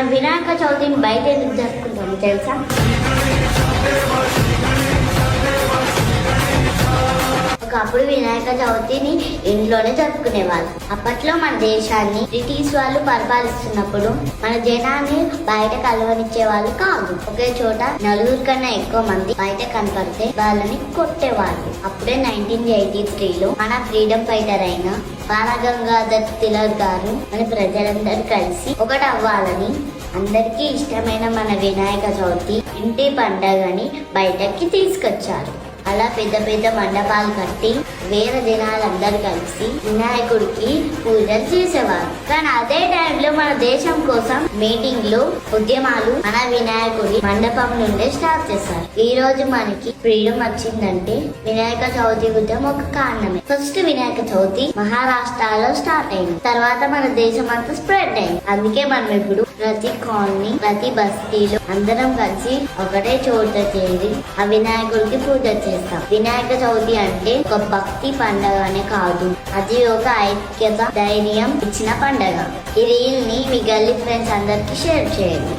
మనం వినాయక చవితిని బయట ఎందుకు జరుపుకుంటాము తెలుసా? ఒకప్పుడు వినాయక చవితిని ఇంట్లోనే జరుపుకునేవాళ్ళు. అప్పట్లో మన దేశాన్ని బ్రిటిష్ వాళ్ళు పరిపాలిస్తున్నప్పుడు మన జనాన్ని బయట కలవనిచ్చే వాళ్ళు కాదు. ఒకే చోట 4 కన్నా ఎక్కువ మంది బయట కనపడితే వాళ్ళని కొట్టేవాళ్ళు. అప్పుడే 1983లో మన ఫ్రీడమ్ ఫైటర్ అయిన బాలగంగాధర్ తిలక్ గారు మన ప్రజలందరూ కలిసి ఒకటి అవ్వాలని అందరికీ ఇష్టమైన మన వినాయక చవితి ఇంటి పండగని బయటకి తీసుకొచ్చారు. అలా పెద్ద పెద్ద మండపాలు కట్టి వేరే జనాలందరూ కలిసి వినాయకుడికి పూజలు చేసేవారు. కానీ అదే టైంలో మన దేశం కోసం మీటింగ్లు, ఉద్యమాలు మన వినాయకుడి మండపం నుండే స్టార్ట్ చేశారు. ఈ రోజు మనకి ఫ్రీడమ్ వచ్చిందంటే వినాయక చవితి ఉద్యమం ఒక కారణమే. ఫస్ట్ వినాయక చవితి మహారాష్ట్రలో స్టార్ట్ అయింది. తర్వాత మన దేశం అంతా స్ప్రెడ్ అయింది. అందుకే మనం ఇప్పుడు ప్రతి కాలనీ, ప్రతి బస్తీలో అందరం కలిసి ఒకటే చోట చేరి ఆ వినాయకుడికి పూజ చేస్తాం. వినాయక చవితి అంటే ఒక భక్తి పండగనే కాదు, అది ఒక ఐక్యత, ధైర్యం ఇచ్చిన పండగ. ఈ రీల్ ని మీ గల్లీ ఫ్రెండ్స్ అందరికి షేర్ చేయండి.